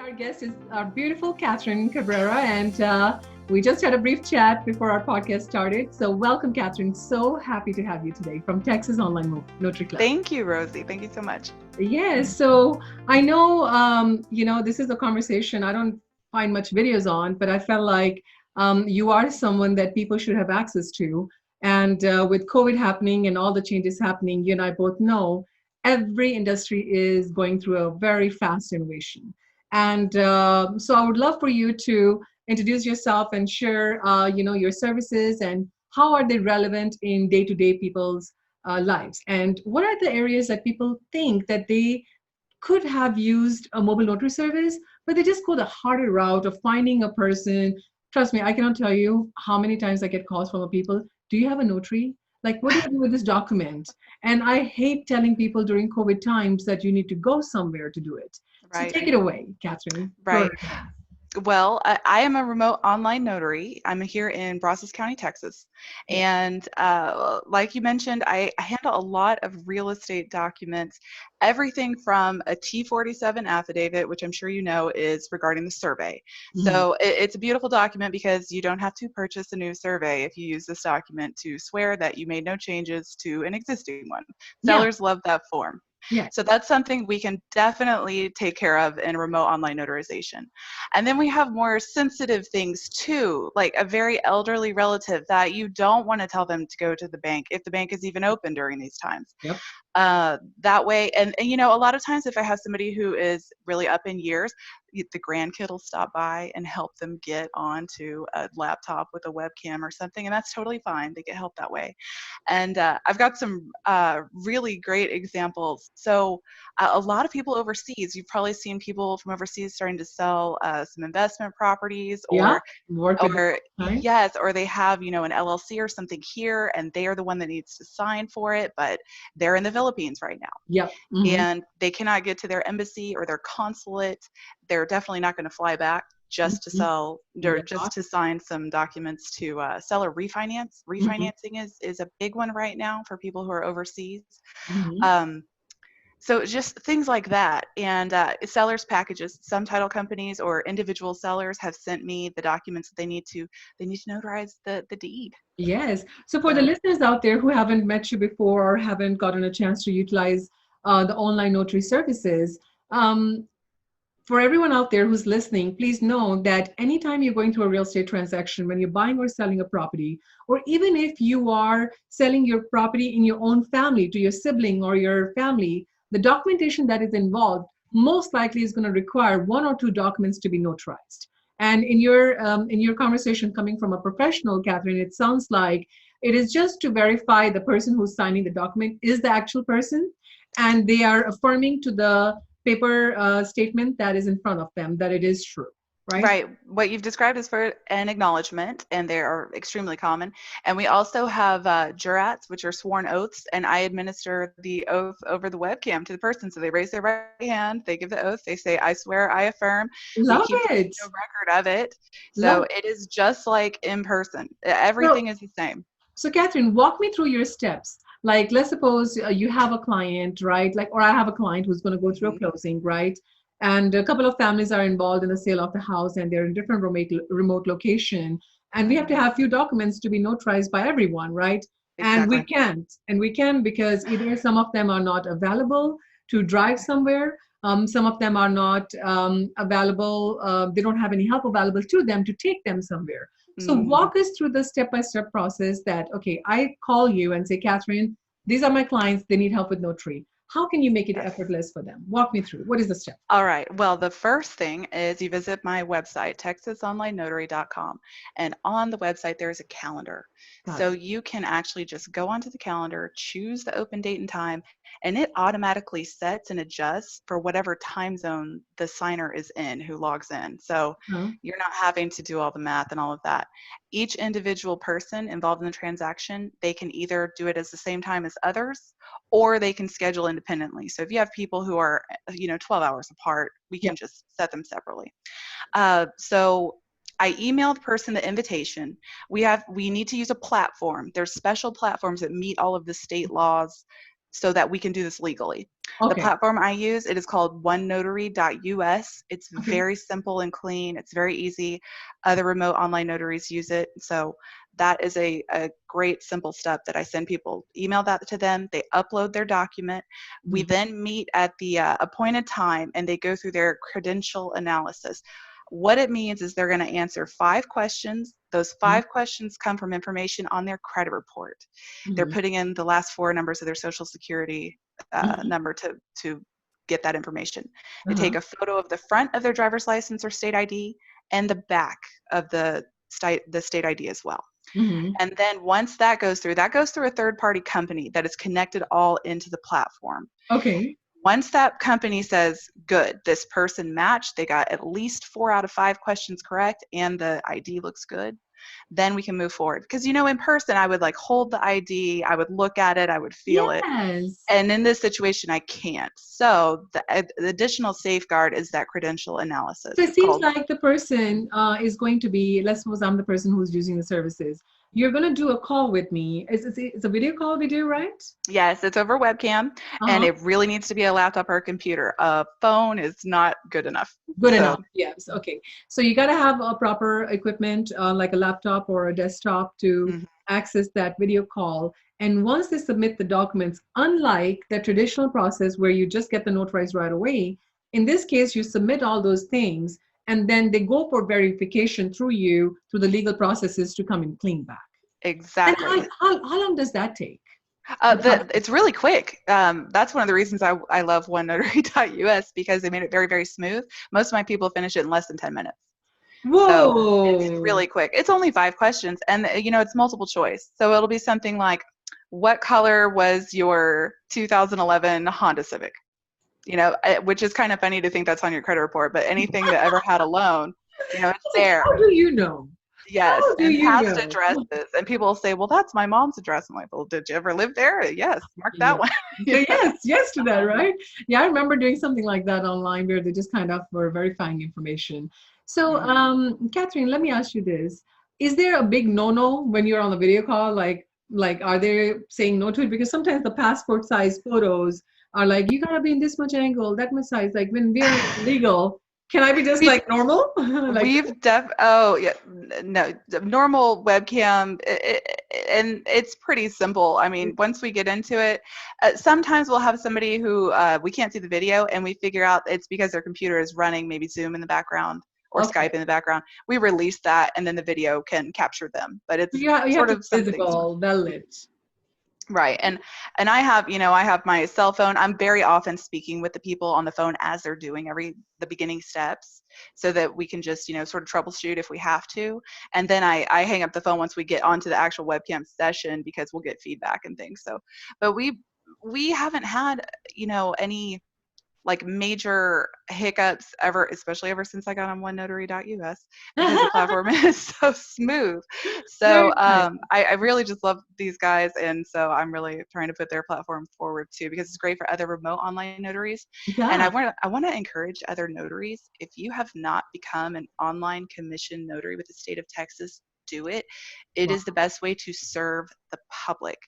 our guest is our beautiful Katherine Cabrera, and we just had a brief chat before our podcast started. So, welcome, Katherine. So happy to have you today from Texas Online Notary Club. Thank you, Rosie. Thank you so much. Yes. So, I know, this is a conversation I don't find much videos on, but I felt like you are someone that people should have access to. And with COVID happening and all the changes happening, you and I both know every industry is going through a very fast innovation. And so I would love for you to introduce yourself and share, your services and how are they relevant in day-to-day people's lives. And what are the areas that people think that they could have used a mobile notary service, but they just go the harder route of finding a person. Trust me, I cannot tell you how many times I get calls from people. Do you have a notary? Like, what do you do with this document? And I hate telling people during COVID times that you need to go somewhere to do it. So Right. take it away, Katherine. Right. Well, I am a remote online notary. I'm here in Brazos County, Texas. And like you mentioned, I handle a lot of real estate documents, everything from a T-47 affidavit, which I'm sure you know is regarding the survey. Mm-hmm. So it's a beautiful document because you don't have to purchase a new survey if you use this document to swear that you made no changes to an existing one. Sellers love that form. Yeah. So that's something we can definitely take care of in remote online notarization. And then we have more sensitive things too, like a very elderly relative that you don't want to tell them to go to the bank if the bank is even open during these times. Yep. That way, and a lot of times if I have somebody who is really up in years, the grandkid will stop by and help them get onto a laptop with a webcam or something, and that's totally fine. They get help that way. And I've got some really great examples. So a lot of people overseas, you've probably seen people from overseas starting to sell some investment properties, or yes, or they have an LLC or something here, and they are the one that needs to sign for it, but they're in the Philippines right now. Yep. Mm-hmm. And they cannot get to their embassy or their consulate. They're definitely not going to fly back just to sell or just to sign some documents to sell or refinance. Refinancing is a big one right now for people who are overseas. So just things like that. And sellers packages, some title companies or individual sellers have sent me the documents that they need to notarize the deed. Yes. So for the listeners out there who haven't met you before or haven't gotten a chance to utilize the online notary services, for everyone out there who's listening, please know that anytime you're going through a real estate transaction, when you're buying or selling a property, or even if you are selling your property in your own family to your sibling or your family, the documentation that is involved most likely is going to require one or two documents to be notarized. And in your conversation coming from a professional, Katherine, it sounds like it is just to verify the person who's signing the document is the actual person, and they are affirming to the paper statement that is in front of them that it is true. Right. What you've described is for an acknowledgement, and they are extremely common. And we also have jurats, which are sworn oaths, and I administer the oath over the webcam to the person. So they raise their right hand, they give the oath, they say, "I swear, I affirm." Love we keep it. no record of it. So it is just like in person. Everything is the same. So Katherine, walk me through your steps. Like, let's suppose you have a client, right? Like, or I have a client who's going to go through a closing, right? And a couple of families are involved in the sale of the house, and they're in different remote location. And we have to have few documents to be notarized by everyone, right? Exactly. And we can because either some of them are not available to drive somewhere. Some of them are not available. They don't have any help available to them to take them somewhere. So walk us through the step-by-step process that, okay, I call you and say, Katherine, these are my clients. They need help with notary. How can you make it effortless for them? Walk me through. What is the step? All right. Well, the first thing is you visit my website, texasonlinenotary.com. And on the website, there's a calendar. So you can actually just go onto the calendar, choose the open date and time, and it automatically sets and adjusts for whatever time zone the signer is in who logs in. So you're not having to do all the math and all of that. Each individual person involved in the transaction, they can either do it at the same time as others, or they can schedule independently. So if you have people who are, 12 hours apart, we can just set them separately. So I email the person the invitation. We need to use a platform. There's special platforms that meet all of the state laws so that we can do this legally. The Okay. platform I use, it is called onenotary.us. It's Okay. very simple and clean. It's very easy. Other remote online notaries use it. So that is a great simple step that I send people. Email that to them. They upload their document. We then meet at the appointed time, and they go through their credential analysis. What it means is they're going to answer 5 questions. Those 5 questions come from information on their credit report. They're putting in the last 4 numbers of their social security number to get that information. They take a photo of the front of their driver's license or state ID and the back of the state ID as well. And then once that goes through a third-party company that is connected all into the platform. Okay. Once that company says, good, this person matched, they got at least 4 out of 5 questions correct, and the ID looks good, then we can move forward. Because, in person, I would hold the ID, I would look at it, I would feel it. And in this situation, I can't. So the additional safeguard is that credential analysis. So it seems like the person is going to be, let's suppose I'm the person who's using the services. You're going to do a call with me. It's a video call we do, right? Yes, it's over webcam, and it really needs to be a laptop or a computer. A phone is not good enough. Good enough, yes. Okay. So you got to have a proper equipment, like a laptop or a desktop to access that video call. And once they submit the documents, unlike the traditional process where you just get the notarized right away, in this case, you submit all those things, and then they go for verification through the legal processes to come in clean back. Exactly. And how long does that take? It's really quick. That's one of the reasons I love onenotary.us, because they made it very, very smooth. Most of my people finish it in less than 10 minutes. Whoa. So it's really quick. It's only 5 questions, and it's multiple choice. So it'll be something like, what color was your 2011 Honda Civic? Which is kind of funny to think that's on your credit report, but anything that ever had a loan, it's there. How do you know? Yes, and past addresses. And people will say, well, that's my mom's address. I'm like, well, did you ever live there? Yes, mark that one. Yes to that, right? Yeah, I remember doing something like that online where they just kind of were verifying information. So, Katherine, let me ask you this. Is there a big no-no when you're on the video call? Like, are they saying no to it? Because sometimes the passport size photos are like, you gotta be in this much angle, that much size. Like when we're legal, can I be just normal? Normal webcam, and it's pretty simple. I mean, once we get into it, sometimes we'll have somebody who we can't see the video, and we figure out it's because their computer is running maybe Zoom in the background or Skype in the background. We release that, and then the video can capture them. But it's sort of physical, well lit. Right. And I have, I have my cell phone. I'm very often speaking with the people on the phone as they're doing the beginning steps, so that we can just, sort of troubleshoot if we have to. And then I hang up the phone once we get onto the actual webcam session, because we'll get feedback and things. So, but we haven't had, any major hiccups especially ever since I got on onenotary.us, because the platform is so smooth. So I really just love these guys, and so I'm really trying to put their platform forward too, because it's great for other remote online notaries. And I want to encourage other notaries, if you have not become an online commission notary with the state of Texas, do it. It is the best way to serve the public.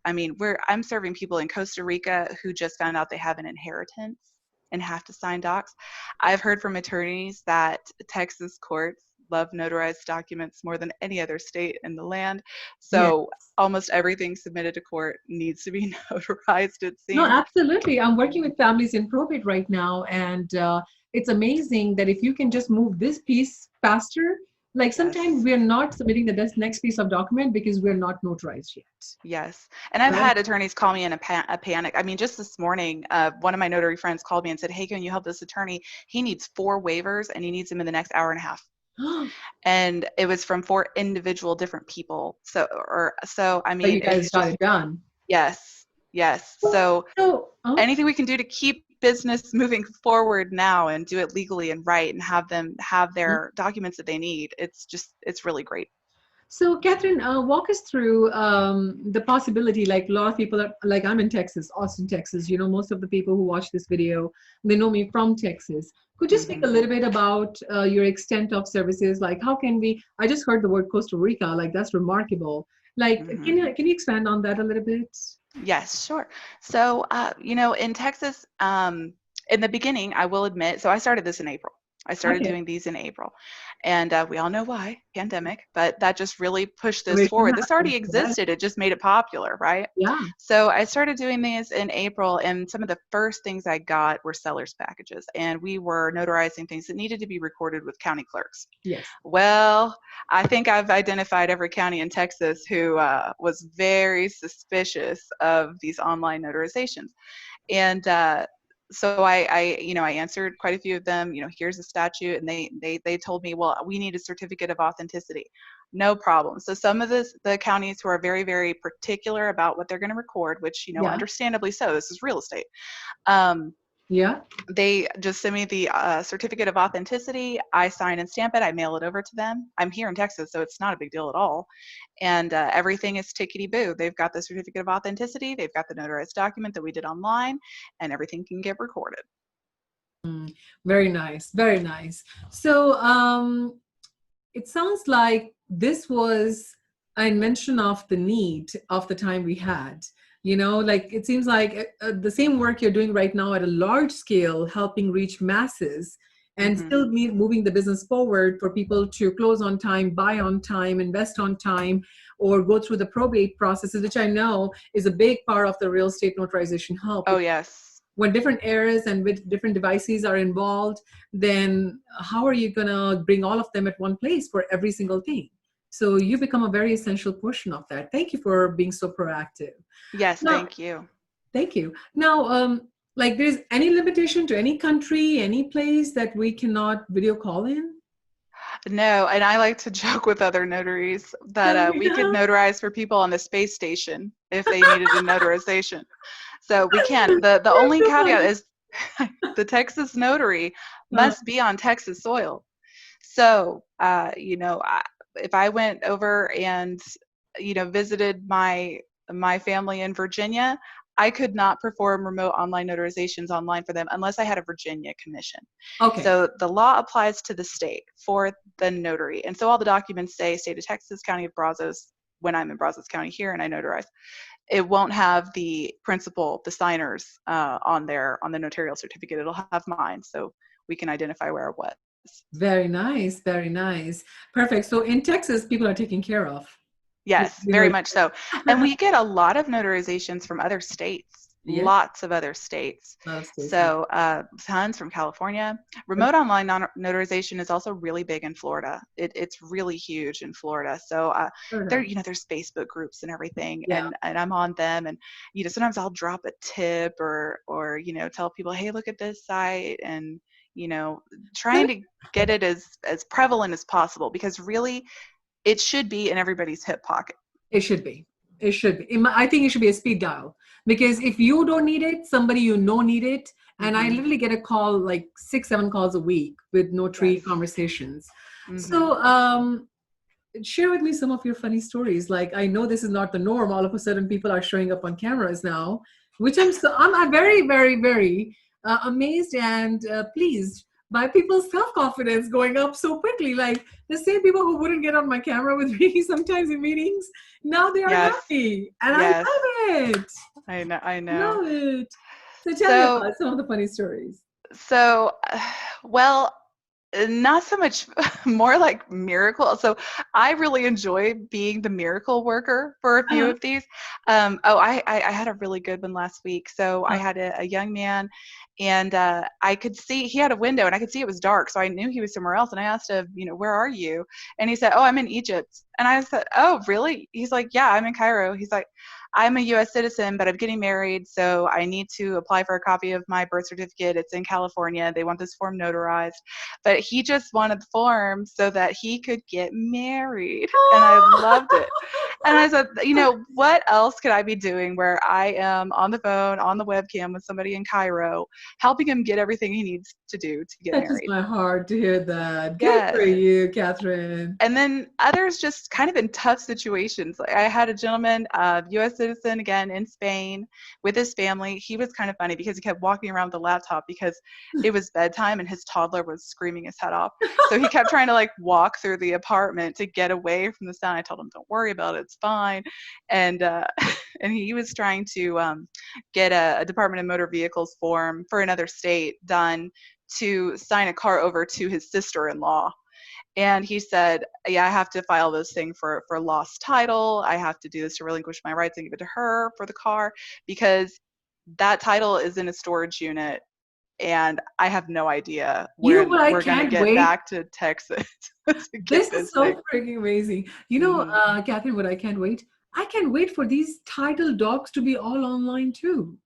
I mean, I'm serving people in Costa Rica who just found out they have an inheritance and have to sign docs. I've heard from attorneys that Texas courts love notarized documents more than any other state in the land. So almost everything submitted to court needs to be notarized, it seems. No, absolutely. I'm working with families in probate right now, and it's amazing that if you can just move this piece faster. Like sometimes we're not submitting the next piece of document because we're not notarized yet. Yes. And I've had attorneys call me in a panic. I mean, just this morning, one of my notary friends called me and said, hey, can you help this attorney? He needs 4 waivers, and he needs them in the next hour and a half. And it was from 4 individual different people. So I mean, you guys got it done. Yes. So anything we can do to keep business moving forward now and do it legally and right, and have them have their documents that they need, it's really great. So Katherine, walk us through the possibility, like a lot of people are, like I'm in Texas, Austin, Texas, most of the people who watch this video, they know me from Texas. Could you speak a little bit about your extent of services? Like how can I just heard the word Costa Rica, like that's remarkable. Like, can you expand on that a little bit? Yes, sure. So, in Texas, in the beginning, I will admit, so I started this in April. I started Okay. doing these in April. And we all know why, pandemic, but that just really pushed this Situation forward. This happens. already Yes. existed, it just made it popular, right? Yeah. So I started doing these in April, and some of the first things I got were seller's packages. And we were notarizing things that needed to be recorded with county clerks. Yes. Well, I think I've identified every county in Texas who was very suspicious of these online notarizations. And so I answered quite a few of them, here's the statute. And they told me, well, we need a certificate of authenticity. No problem. So some of the counties who are very, very particular about what they're going to record, which, Yeah. understandably so, this is real estate. Um, Yeah. they just send me the certificate of authenticity. I sign and stamp it. I mail it over to them. I'm here in Texas, so it's not a big deal at all. And everything is tickety-boo. They've got the certificate of authenticity. They've got the notarized document that we did online, and everything can get recorded. Very nice. Very nice. So it sounds like this was an invention of the need of the time we had. Like it seems like the same work you're doing right now at a large scale, helping reach masses and still moving the business forward for people to close on time, buy on time, invest on time, or go through the probate processes, which I know is a big part of the real estate notarization help. Oh, yes. When different eras and with different devices are involved, then how are you going to bring all of them at one place for every single thing? So you become a very essential portion of that. Thank you for being so proactive. Yes, Now, thank you. thank you. Now, like there's any limitation to any country, any place that we cannot video call in? No, and I like to joke with other notaries that we could notarize for people on the space station if they needed a notarization. So we can. The only caveat is the Texas notary must be on Texas soil. So, if I went over and, visited my family in Virginia, I could not perform remote online notarizations online for them unless I had a Virginia commission. Okay. So the law applies to the state for the notary. And so all the documents say state of Texas, county of Brazos, when I'm in Brazos County here and I notarize. It won't have the principal, the signers on the notarial certificate. It'll have mine, so we can identify where it was. Very nice. Very nice. Perfect. So in Texas, people are taken care of. Yes, very much so. And we get a lot of notarizations from other states, lots of other states. So tons from California. Remote online notarization is also really big in Florida. It's really huge in Florida. So there's Facebook groups and everything, and I'm on them, and sometimes I'll drop a tip or tell people, hey, look at this site, and trying to get it as prevalent as possible, because really it should be in everybody's hip pocket. It should be. It should be. I think it should be a speed dial, because if you don't need it, somebody need it. And I literally get a call, like 6-7 calls a week with notary conversations. So share with me some of your funny stories. Like, I know this is not the norm. All of a sudden people are showing up on cameras now, which I'm very, very, very amazed and pleased by people's self-confidence going up so quickly. Like the same people who wouldn't get on my camera with me sometimes in meetings, now they are happy. And I love it. I know. Love it. So tell me about some of the funny stories. So, well, not so much, more like miracle. So I really enjoy being the miracle worker for a few of these. I had a really good one last week. So I had a young man, and I could see he had a window, and I could see it was dark. So I knew he was somewhere else. And I asked him, where are you? And he said, oh, I'm in Egypt. And I said, oh, really? He's like, yeah, I'm in Cairo. He's like, I'm a U.S. citizen, but I'm getting married, so I need to apply for a copy of my birth certificate. It's in California. They want this form notarized. But he just wanted the form so that he could get married. And I loved it. And I said, what else could I be doing where I am on the phone, on the webcam with somebody in Cairo, helping him get everything he needs to do to get married? Touches my heart to hear that. Good for you, Katherine. And then others just kind of in tough situations. Like I had a gentleman, U.S. citizen again in Spain with his family. He was kind of funny because he kept walking around with the laptop because it was bedtime and his toddler was screaming his head off. So he kept trying to like walk through the apartment to get away from the sound. I told him, don't worry about it, it's fine. And and he was trying to get a Department of Motor Vehicles form for another state done to sign a car over to his sister-in-law. And he said, yeah, I have to file this thing for lost title. I have to do this to relinquish my rights and give it to her for the car because that title is in a storage unit. And I have no idea when we're going to get back to Texas. This is so freaking amazing. Catherine, what I can't wait? I can't wait for these title docs to be all online too.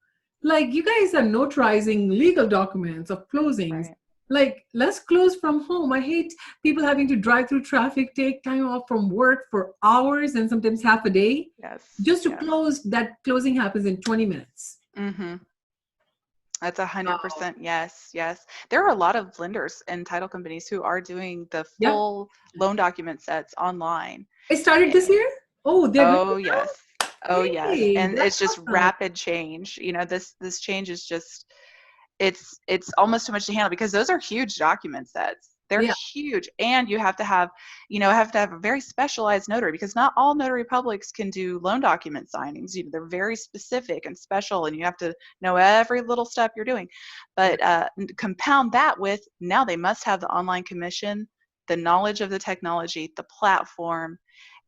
Like you guys are notarizing legal documents of closings. Right. Like, let's close from home. I hate people having to drive through traffic, take time off from work for hours and sometimes half a day. Yes. Just to close, that closing happens in 20 minutes. Mm-hmm. That's 100% yes. There are a lot of lenders and title companies who are doing the full loan document sets online. It started this year? Oh, yes. Oh, yes. And it's just rapid change. This change is just, it's almost too much to handle because those are huge document sets. They're huge. And you have to have, a very specialized notary because not all notary publics can do loan document signings. They're very specific and special and you have to know every little step you're doing. But compound that with now they must have the online commission, the knowledge of the technology, the platform,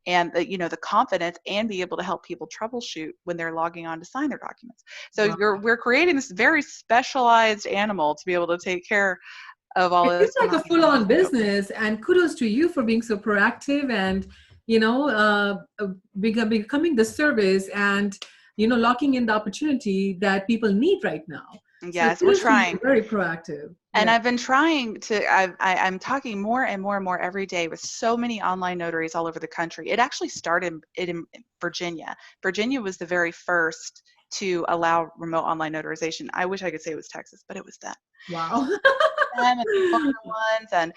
and the confidence and be able to help people troubleshoot when they're logging on to sign their documents. So we're creating this very specialized animal to be able to take care of all this. It's like a full-on business, and kudos to you for being so proactive and becoming the service and locking in the opportunity that people need right now. Yes, we're trying. Very proactive. And I've been trying to, I'm talking more and more and more every day with so many online notaries all over the country. It actually started in Virginia. Virginia was the very first to allow remote online notarization. I wish I could say it was Texas, but it was them. Wow. And the other ones, and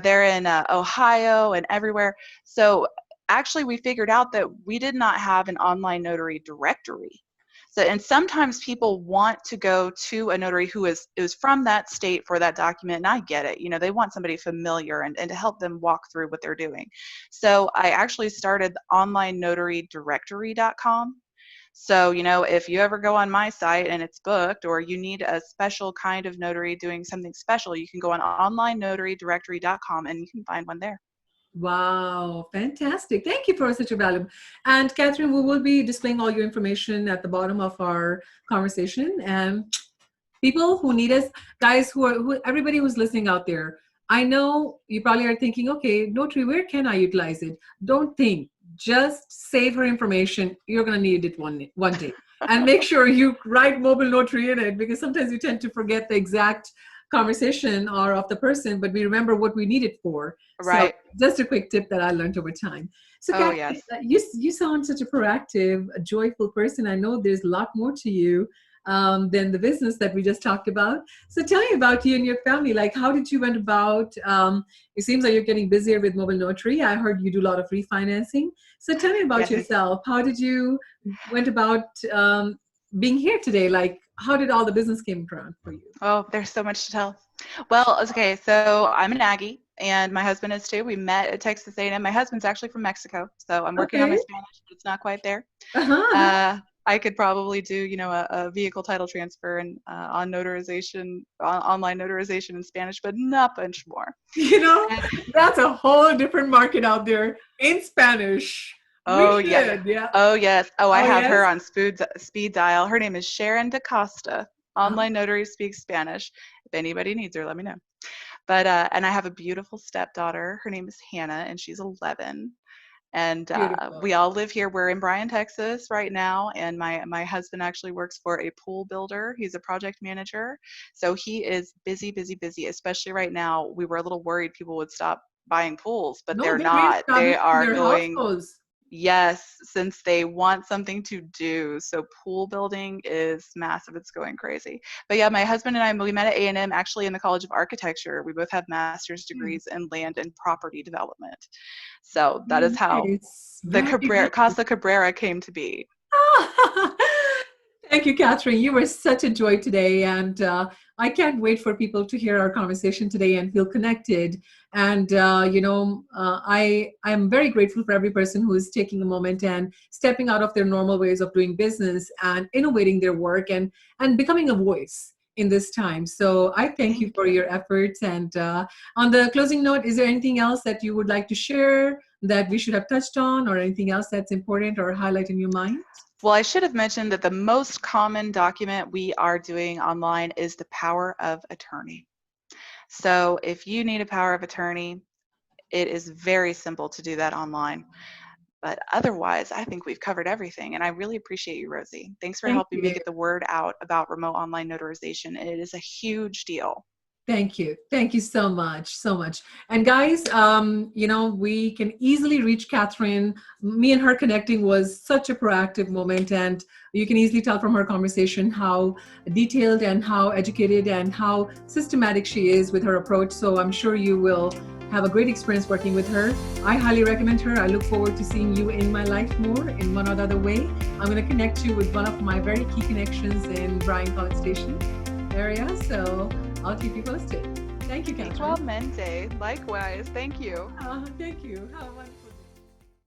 they're in Ohio and everywhere. So actually we figured out that we did not have an online notary directory. So, and sometimes people want to go to a notary who is from that state for that document, and I get it. They want somebody familiar and to help them walk through what they're doing. So I actually started onlinenotarydirectory.com. So, if you ever go on my site and it's booked or you need a special kind of notary doing something special, you can go on onlinenotarydirectory.com and you can find one there. Wow, fantastic. Thank you for such a valuable. And Katherine, we will be displaying all your information at the bottom of our conversation. And people who need us, guys, everybody who's listening out there, I know you probably are thinking, okay, notary, where can I utilize it? Don't think. Just save her information. You're going to need it one day. And make sure you write mobile notary in it because sometimes we tend to forget the exact conversation or of the person, but we remember what we need it for. Right. So just a quick tip that I learned over time. So Katherine, you sound such a proactive, a joyful person. I know there's a lot more to you than the business that we just talked about. So tell me about you and your family. Like, how did you went about, it seems like you're getting busier with mobile notary. I heard you do a lot of refinancing. So tell me about yourself. How did you went about being here today? Like, how did all the business came around for you? Oh, there's so much to tell. Well, okay, so I'm an Aggie, and my husband is too. We met at Texas A&M. My husband's actually from Mexico, so I'm working on my Spanish, but it's not quite there. I could probably do, a vehicle title transfer and on notarization, online notarization in Spanish, but not much more. That's a whole different market out there in Spanish. Oh, yeah. Oh, yes. Oh, I have her on speed dial. Her name is Sharon DaCosta. Online Notary speaks Spanish. If anybody needs her, let me know. But, and I have a beautiful stepdaughter. Her name is Hannah, and she's 11. And we all live here. We're in Bryan, Texas right now. And my husband actually works for a pool builder. He's a project manager. So he is busy, busy, busy, especially right now. We were a little worried people would stop buying pools, but they're not. They are going. Yes, since they want something to do. So pool building is massive. It's going crazy. But yeah, my husband and I, we met at A&M actually in the College of Architecture. We both have master's degrees in land and property development. So that is how the Cabrera, Casa Cabrera came to be. Thank you, Catherine. You were such a joy today, and I can't wait for people to hear our conversation today and feel connected. And I am very grateful for every person who is taking a moment and stepping out of their normal ways of doing business and innovating their work and becoming a voice in this time. So I thank you for your efforts. And on the closing note, is there anything else that you would like to share that we should have touched on, or anything else that's important or highlight in your mind? Well, I should have mentioned that the most common document we are doing online is the power of attorney. So if you need a power of attorney, it is very simple to do that online. But otherwise, I think we've covered everything, and I really appreciate you, Rosie. Thanks for Thank helping me you. get the word out about remote online notarization. It is a huge deal. Thank you. Thank you so much. So much. And guys, we can easily reach Catherine. Me and her connecting was such a proactive moment. And you can easily tell from her conversation how detailed and how educated and how systematic she is with her approach. So I'm sure you will have a great experience working with her. I highly recommend her. I look forward to seeing you in my life more in one or other way. I'm going to connect you with one of my very key connections in Bryan College Station area. So I'll keep you posted. Thank you, Catherine. Igualmente. Likewise. Thank you. Thank you. Have a wonderful